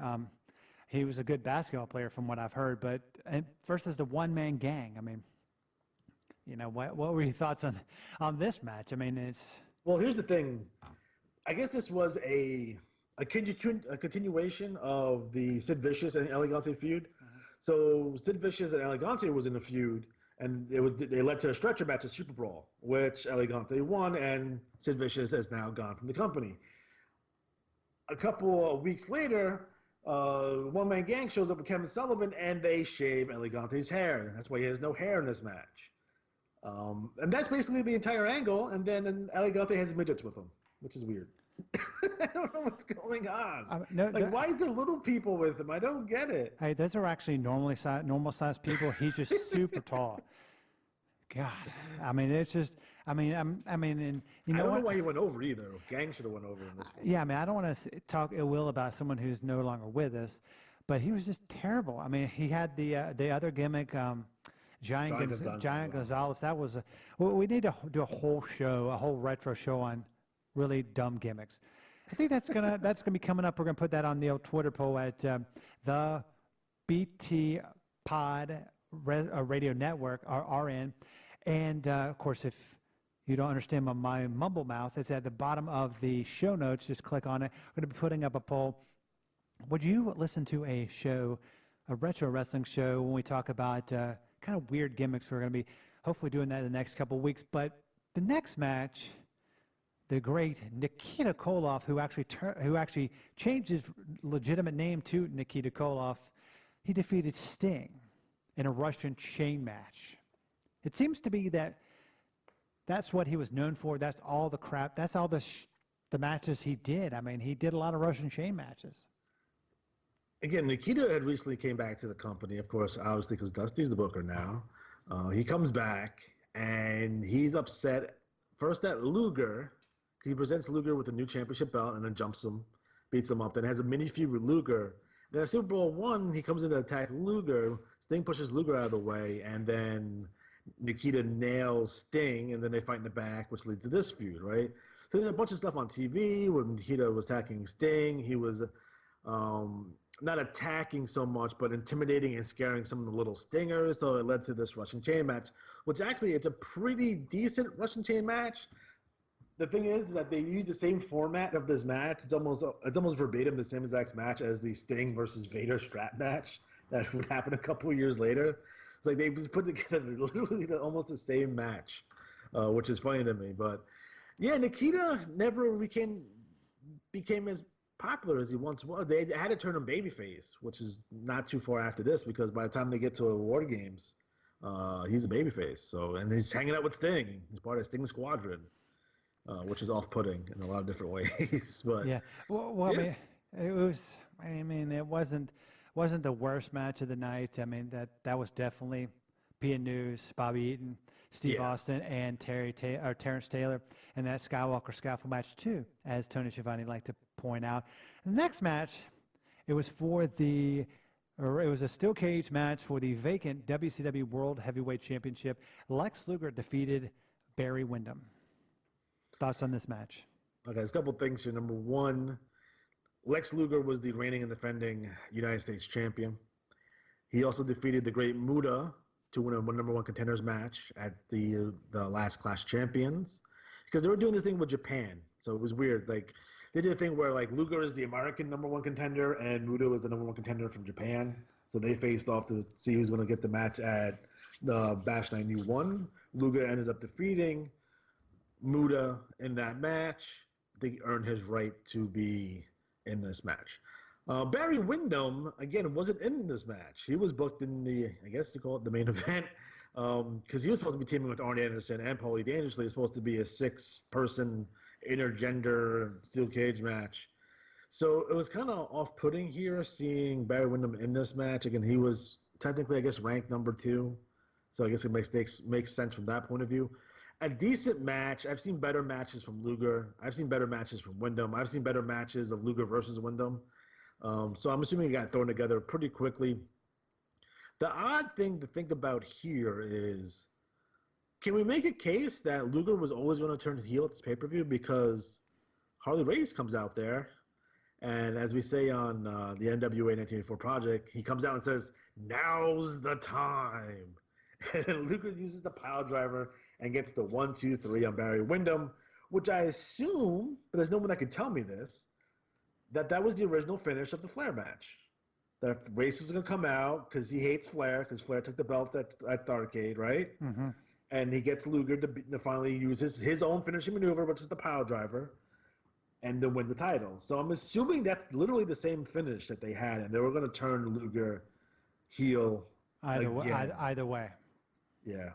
he was a good basketball player from what I've heard. But versus the one-man gang. I mean, you know, what were your thoughts on this match? I mean, it's. Well, here's the thing. I guess this was a continuation of the Sid Vicious and Elegante feud. So Sid Vicious and Elegante was in a feud, and they led to a stretcher match at Super Brawl, which Elegante won, and Sid Vicious has now gone from the company. A couple of weeks later, One Man Gang shows up with Kevin Sullivan, and they shave Elegante's hair. That's why he has no hair in this match. And that's basically the entire angle, and then Elegante has midgets with him, which is weird. I don't know what's going on. Why is there little people with him? I don't get it. Hey, those are actually normal sized people. He's just super tall. God, I mean, it's just. And you know I don't know why he went over either. Gang should have went over in this one. Yeah, I mean, I don't want to talk ill will about someone who's no longer with us, but he was just terrible. I mean, he had the other gimmick. Giant Gonzalez. That was we need to do a whole retro show on really dumb gimmicks. I think that's gonna be coming up. We're gonna put that on the old Twitter poll at the BT Pod Radio Network, RN, and of course, if you don't understand my mumble mouth, it's at the bottom of the show notes. Just click on it. We're gonna be putting up a poll. Would you listen to a retro wrestling show when we talk about kind of weird gimmicks? We're going to be hopefully doing that in the next couple of weeks. But the next match, the great Nikita Koloff, who actually changed his legitimate name to Nikita Koloff, he defeated Sting in a Russian chain match. It seems to be that's what he was known for. That's all the crap. That's all the matches he did. I mean, he did a lot of Russian chain matches. Again, Nikita had recently came back to the company, of course, obviously because Dusty's the booker now. He comes back, and he's upset first at Luger. He presents Luger with a new championship belt and then jumps him, beats him up, then has a mini feud with Luger. Then at Super Bowl I, he comes in to attack Luger. Sting pushes Luger out of the way, and then Nikita nails Sting, and then they fight in the back, which leads to this feud, right? So there's a bunch of stuff on TV when Nikita was attacking Sting. He was not attacking so much, but intimidating and scaring some of the little stingers. So it led to this Russian chain match, which actually it's a pretty decent Russian chain match. The thing is that they use the same format of this match. It's almost verbatim the same exact match as the Sting versus Vader strap match that would happen a couple of years later. It's like they just put together literally almost the same match, which is funny to me. But yeah, Nikita never became as popular as he once was. They had to turn him babyface, which is not too far after this, because by the time they get to War Games, he's a babyface. So, and he's hanging out with Sting. He's part of Sting's squadron, which is off-putting in a lot of different ways. But yeah, well, yes. It wasn't the worst match of the night. I mean, that was definitely Pia News, Bobby Eaton, Steve Austin, and Terrence Taylor, and that Skywalker Scaffold match too, as Tony Schiavone liked to point out. The next match, it was a steel cage match for the vacant WCW World Heavyweight Championship. Lex Luger defeated Barry Windham. Thoughts on this match? Okay, there's a couple things here. Number one, Lex Luger was the reigning and defending United States champion. He also defeated the great Muta to win a number one contenders match at the last Clash Champions, because they were doing this thing with Japan. So it was weird. Like, they did a thing where, like, Luger is the American number one contender and Muta was the number one contender from Japan. So they faced off to see who's going to get the match at the Bash 91. Luger ended up defeating Muta in that match. They earned his right to be in this match. Barry Windham, again, wasn't in this match. He was booked in the, I guess you call it the main event, because he was supposed to be teaming with Arn Anderson and Paulie Dangerously. It's supposed to be a 6-person intergender steel cage match. So it was kind of off-putting here seeing Barry Windham in this match. Again, he was technically, I guess, ranked number 2. So I guess it makes sense from that point of view. A decent match. I've seen better matches from Luger. I've seen better matches from Windham. I've seen better matches of Luger versus Windham. So I'm assuming it got thrown together pretty quickly. The odd thing to think about here is, can we make a case that Luger was always going to turn heel at this pay-per-view because Harley Race comes out there, and as we say on the NWA 1984 project, he comes out and says, "Now's the time." And then Luger uses the pile driver and gets the 1-2-3 on Barry Windham, which I assume, but there's no one that could tell me this, that was the original finish of the Flair match. That Race was going to come out because he hates Flair, because Flair took the belt at Starrcade, right? Mm-hmm. And he gets Luger to finally use his own finishing maneuver, which is the pile driver, and to win the title. So I'm assuming that's literally the same finish that they had, and they were going to turn Luger heel again. Either way. Yeah.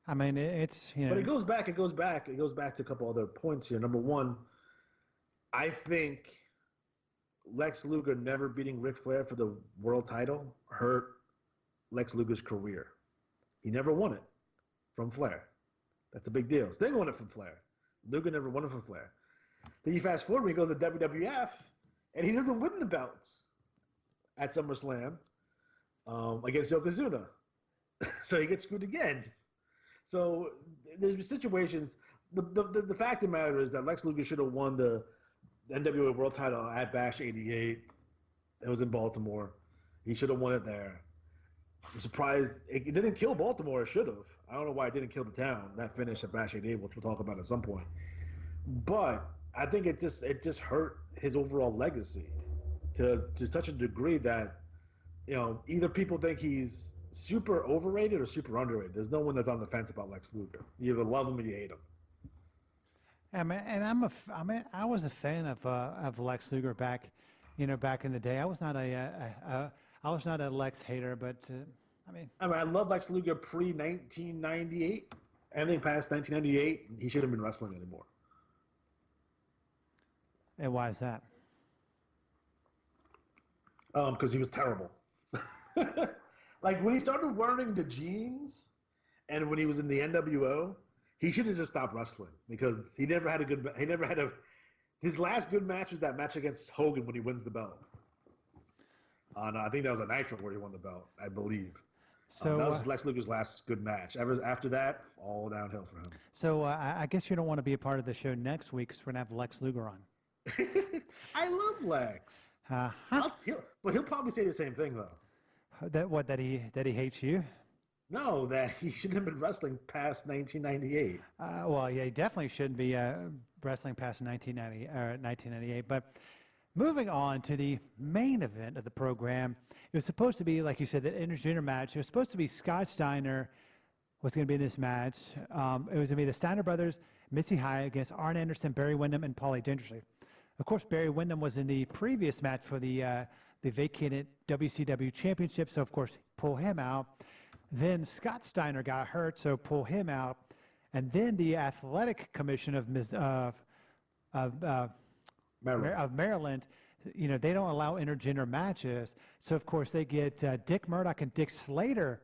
I mean, it's, you know. But it goes back to a couple other points here. Number one, I think Lex Luger never beating Ric Flair for the world title hurt Lex Luger's career. He never won it from Flair. That's a big deal. Sting won it from Flair. Luger never won it from Flair. Then you fast forward when he goes to WWF, and he doesn't win the belts at SummerSlam against Yokozuna. So he gets screwed again. So there's situations. The fact of the matter is that Lex Luger should have won the NWA World Title at Bash '88. It was in Baltimore. He should have won it there. I'm surprised it didn't kill Baltimore. It should have. I don't know why it didn't kill the town. That finish at Bash '88, which we'll talk about at some point. But I think it just hurt his overall legacy to such a degree that, you know, either people think he's super overrated or super underrated. There's no one that's on the fence about Lex Luger. You either love him or you hate him. And I was a fan of Lex Luger back in the day. I was not a Lex hater, but I love Lex Luger pre 1998. Anything past 1998, he shouldn't have been wrestling anymore. And why is that? Because he was terrible. Like when he started wearing the jeans, and when he was in the NWO, he should have just stopped wrestling because he never had a. His last good match was that match against Hogan when he wins the belt. I think that was a Nitro where he won the belt, I believe. So that was Lex Luger's last good match. After that, all downhill for him. So I guess you don't want to be a part of the show next week because we're gonna have Lex Luger on. I love Lex. He'll probably say the same thing though. That he hates you? No, that he shouldn't have been wrestling past 1998. Well, yeah, he definitely shouldn't be wrestling past 1998. But moving on to the main event of the program, it was supposed to be, like you said, the intergender match. It was supposed to be Scott Steiner was going to be in this match. It was going to be the Steiner brothers, Missy Hyatt against Arn Anderson, Barry Windham, and Paulie Dangerously. Of course, Barry Windham was in the previous match for the vacated WCW championship, so of course pull him out. Then Scott Steiner got hurt, so pull him out. And then the Athletic Commission of Maryland, you know, they don't allow intergender matches. So of course they get Dick Murdoch and Dick Slater.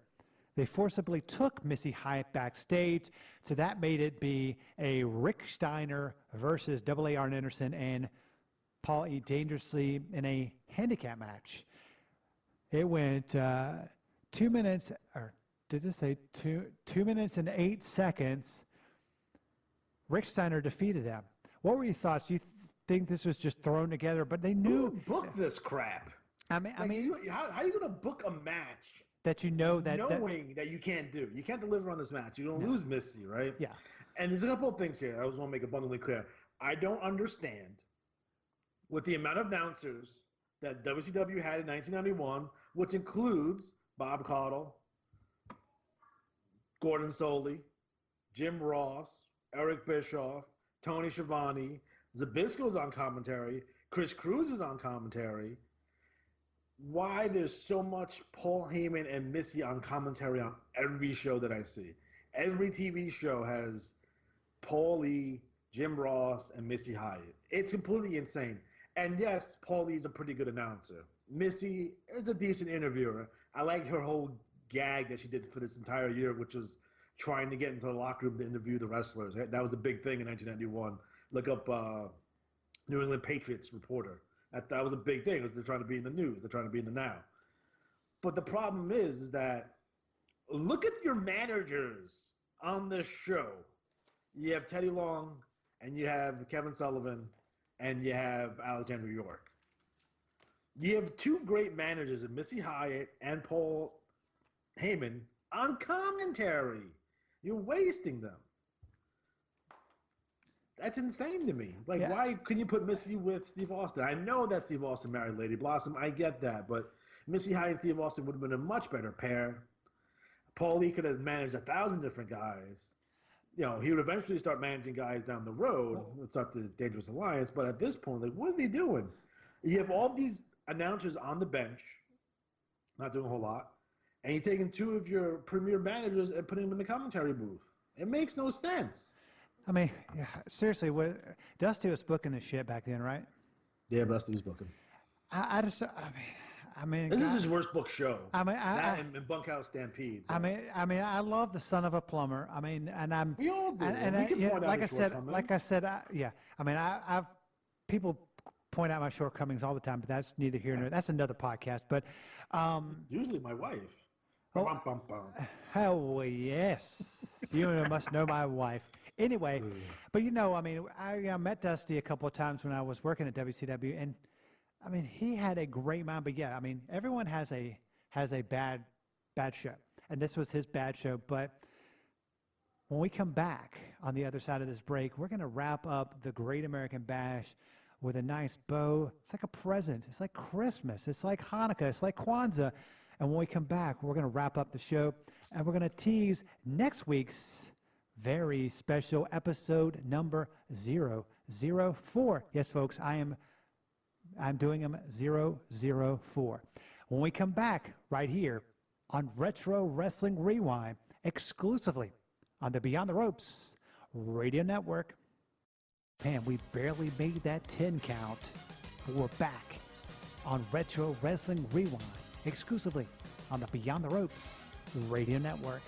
They forcibly took Missy Hyatt backstage, so that made it be a Rick Steiner versus AA Arn Anderson and Paul E. Dangerously in a handicap match. It went 2 minutes, or did it say 2 minutes and 8 seconds? Rick Steiner defeated them. What were your thoughts? Do you think this was just thrown together? But they knew. Who booked this crap? How are you going to book a match that you know that knowing that you can't do? You can't deliver on this match. You're going to lose Missy, right? Yeah. And there's a couple of things here I just want to make abundantly clear. I don't understand with the amount of announcers that WCW had in 1991, which includes Bob Caudle, Gordon Soley, Jim Ross, Eric Bischoff, Tony Schiavone, Zabisco's on commentary, Chris Cruz is on commentary, why there's so much Paul Heyman and Missy on commentary on every show that I see. Every TV show has Paul Lee, Jim Ross, and Missy Hyatt. It's completely insane. And yes, Paul Lee's a pretty good announcer. Missy is a decent interviewer. I liked her whole gag that she did for this entire year, which was trying to get into the locker room to interview the wrestlers. That was a big thing in 1991. Look up New England Patriots reporter. That was a big thing. They're trying to be in the news. They're trying to be in the now. But the problem is that look at your managers on this show. You have Teddy Long, and you have Kevin Sullivan, and you have Alexander York. You have two great managers in Missy Hyatt and Paul Heyman on commentary. You're wasting them. That's insane to me. Like, why couldn't you put Missy with Steve Austin? I know that Steve Austin married Lady Blossom. I get that. But Missy Hyatt and Steve Austin would have been a much better pair. Paul Lee could have managed 1,000 different guys. You know, he would eventually start managing guys down the road. It's not the Dangerous Alliance. But at this point, like, what are they doing? You have all these announcers on the bench, not doing a whole lot. And you're taking two of your premier managers and putting them in the commentary booth. It makes no sense. I mean, yeah, seriously, Dusty was booking this shit back then, right? Yeah, Dusty was booking. I mean, this is his worst book show. I mean, and Bunkhouse Stampede. I mean, I love the Son of a Plumber. I mean, and I'm. We all do. And we can point out like I said, yeah. I mean, I've people point out my shortcomings all the time, but that's neither here nor that's another podcast. But usually my wife. Oh yes, you must know my wife. Anyway, but I mean, I met Dusty a couple of times when I was working at WCW, and I mean, he had a great mind. But yeah, I mean, everyone has a bad show, and this was his bad show. But when we come back on the other side of this break, we're going to wrap up the Great American Bash with a nice bow. It's like a present. It's like Christmas. It's like Hanukkah. It's like Kwanzaa. And when we come back, we're going to wrap up the show, and we're going to tease next week's very special episode number 004. Yes, folks, I'm doing them 004. When we come back right here on Retro Wrestling Rewind, exclusively on the Beyond the Ropes Radio Network. Man, we barely made that 10 count, but we're back on Retro Wrestling Rewind, exclusively on the Beyond the Ropes Radio Network.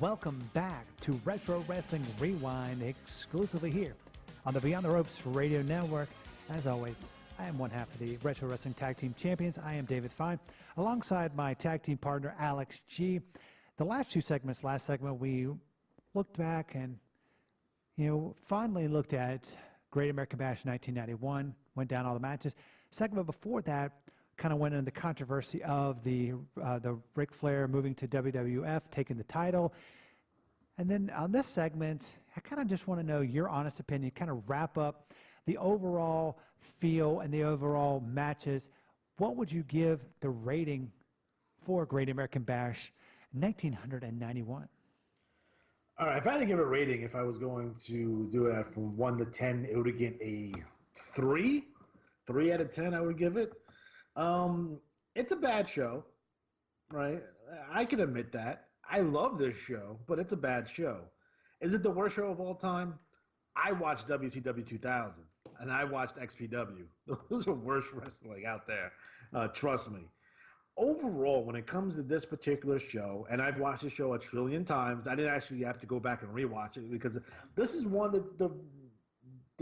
Welcome back to Retro Wrestling Rewind, exclusively here on the Beyond the Ropes Radio Network. As always, I am one half of the Retro Wrestling Tag Team Champions. I am David Fine, alongside my tag team partner, Alex G. The last segment, we looked back and, finally looked at Great American Bash 1991, went down all the matches. Segment before that kind of went into the controversy of the Ric Flair moving to WWF, taking the title. And then on this segment, I kind of just want to know your honest opinion, kind of wrap up the overall feel and the overall matches. What would you give the rating for Great American Bash 1991? All right, if I had to give a rating, if I was going to do it from 1 to 10, it would get a 3. 3 out of 10, I would give it. It's a bad show, right? I can admit that. I love this show, but it's a bad show. Is it the worst show of all time? I watched WCW 2000, and I watched XPW. Those are worst wrestling out there. Trust me. Overall, when it comes to this particular show, and I've watched the show a trillion times, I didn't actually have to go back and rewatch it because this is one of the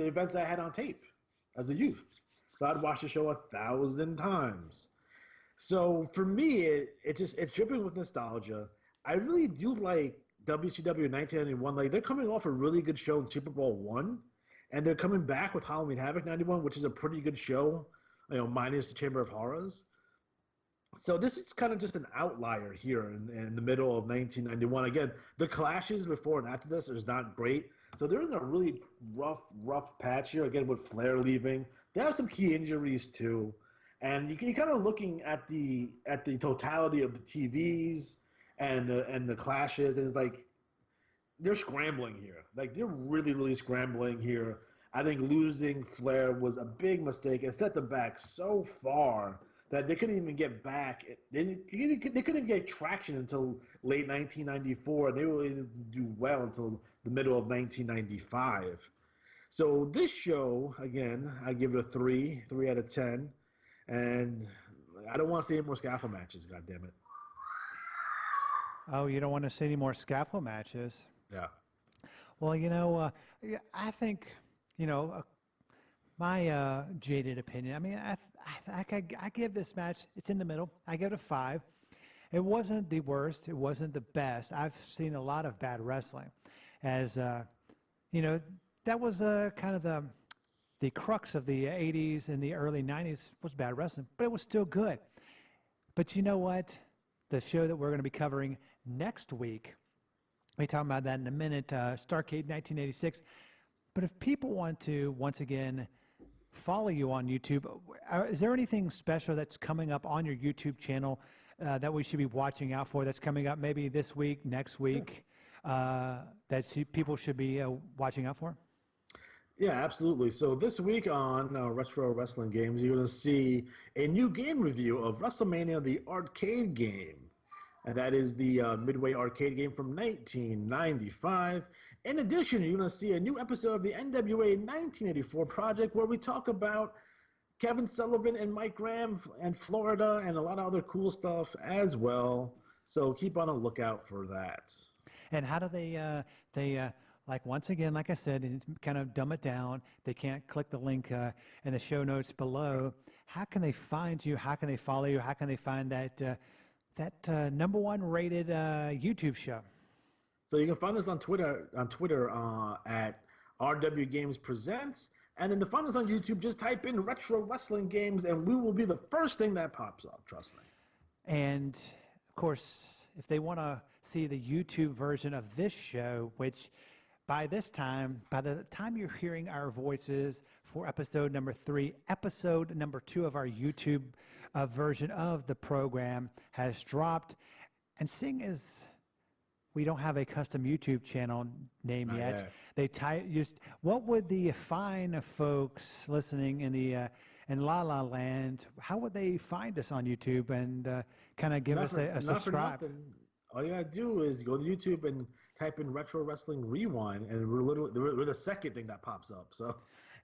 events I had on tape as a youth. So I'd watch the show 1,000 times. So for me, it's dripping with nostalgia. I really do like WCW in 1991. Like, they're coming off a really good show in Super Bowl I, and they're coming back with Halloween Havoc 91, which is a pretty good show, minus the Chamber of Horrors. So this is kind of just an outlier here in the middle of 1991. Again, the clashes before and after this is not great. So they're in a really rough patch here, again, with Flair leaving. They have some key injuries, too. And you're kind of looking at the totality of the TVs and the clashes, and it's like they're scrambling here. Like they're really, really scrambling here. I think losing Flair was a big mistake. It set them back so far that they couldn't even get back. They couldn't get traction until late 1994. They were able to do well until the middle of 1995. So this show, again, I give it a 3 out of 10. And I don't want to see any more scaffold matches, God damn it. Oh, you don't want to see any more scaffold matches? Yeah. Well, yeah, I think, my jaded opinion. I mean, I give this match. It's in the middle. I give it a 5. It wasn't the worst. It wasn't the best. I've seen a lot of bad wrestling, as that was kind of the crux of the '80s and the early '90s was bad wrestling, but it was still good. But you know what? The show that we're going to be covering next week, we'll be talking about that in a minute, Starrcade 1986. But if people want to, once again, follow you on YouTube, is there anything special that's coming up on your YouTube channel that we should be watching out for that's coming up maybe this week, next week, people should be watching out for? Yeah, absolutely. So this week on Retro Wrestling Games, you're going to see a new game review of WrestleMania, the arcade game. And that is the Midway arcade game from 1995. In addition, you're going to see a new episode of the NWA 1984 project where we talk about Kevin Sullivan and Mike Graham and Florida and a lot of other cool stuff as well. So keep on a lookout for that. And how do they like, once again, like I said, and kind of dumb it down, they can't click the link in the show notes below. How can they find you? How can they follow you? How can they find that #1 rated YouTube show? So you can find us on Twitter at RW Games Presents. And then to find us on YouTube, just type in Retro Wrestling Games, and we will be the first thing that pops up, trust me. And, of course, if they want to see the YouTube version of this show, which by the time you're hearing our voices for episode number 3, episode number 2 of our YouTube version of the program has dropped. And seeing as we don't have a custom YouTube channel name yet, what would the fine folks listening in La La Land, how would they find us on YouTube and kind of give us a subscribe? All you gotta do is go to YouTube and type in Retro Wrestling Rewind, and we're the second thing that pops up. So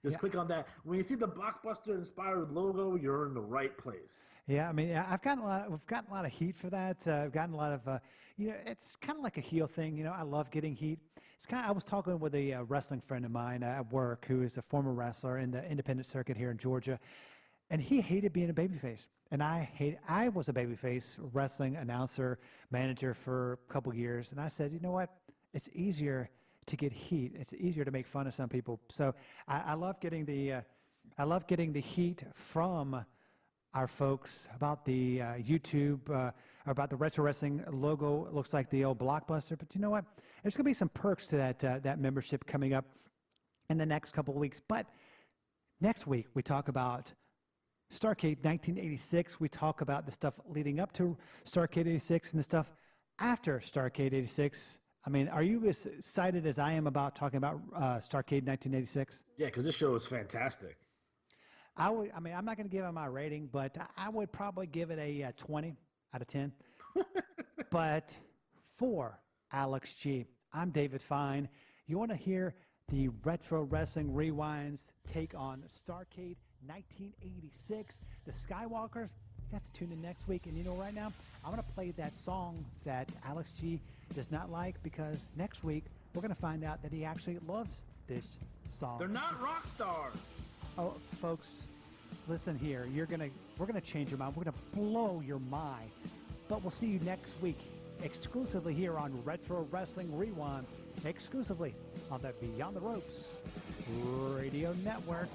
just click on that. When you see the Blockbuster inspired logo, you're in the right place. Yeah, I mean, we've gotten a lot of heat for that. I've gotten a lot of, it's kind of like a heel thing. I love getting heat. I was talking with a wrestling friend of mine at work who is a former wrestler in the independent circuit here in Georgia, and he hated being a babyface. And I was a babyface wrestling announcer, manager for a couple years. And I said, you know what? It's easier to get heat. It's easier to make fun of some people. So I love getting the heat from our folks about the YouTube, about the Retro Wrestling logo. It looks like the old Blockbuster. But you know what? There's going to be some perks to that membership coming up in the next couple of weeks. But next week, we talk about Starrcade 1986. We talk about the stuff leading up to Starrcade 86 and the stuff after Starrcade 86. I mean, are you as excited as I am about talking about Starrcade 1986? Yeah, because this show is fantastic. I'm not going to give it my rating, but I would probably give it a 20 out of 10. But for Alex G, I'm David Fine. You want to hear the Retro Wrestling Rewinds take on Starrcade 1986, the Skywalkers? You have to tune in next week. And right now, I'm going to play that song that Alex G does not like, because next week we're going to find out that he actually loves this song. They're not rock stars. Oh, folks, listen here. We're going to change your mind. We're going to blow your mind. But we'll see you next week, exclusively here on Retro Wrestling Rewind, exclusively on the Beyond the Ropes Radio Network.